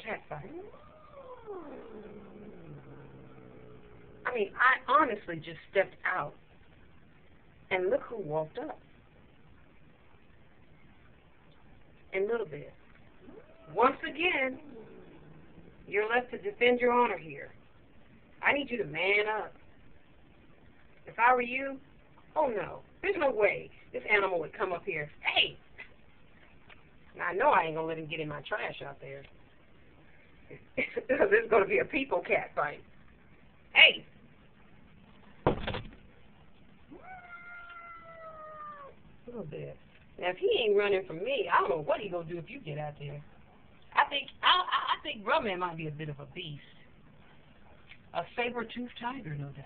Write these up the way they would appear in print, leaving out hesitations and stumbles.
cat fight. I mean, I honestly just stepped out, and look who walked up. And Lil Bit. Once again, you're left to defend your honor here. I need you to man up. If I were you, oh no, there's no way this animal would come up here. Hey! Now I know I ain't gonna let him get in my trash out there. This is gonna be a people cat fight. Hey! Lil Bit. Now if he ain't running from me, I don't know what he gonna do if you get out there. I think Rumman might be a bit of a beast. A saber-toothed tiger, no doubt.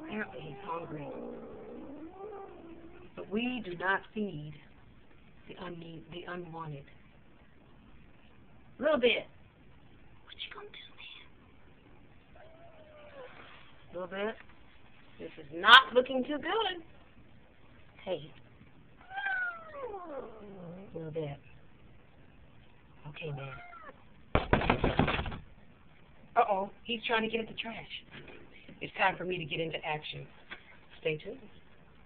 Apparently he's hungry. But we do not feed the unwanted. Lil Bit, what you gonna do, man? Lil Bit, this is not looking too good. Hey. Lil Bit. Okay, man. Uh-oh, he's trying to get at the trash. It's time for me to get into action. Stay tuned.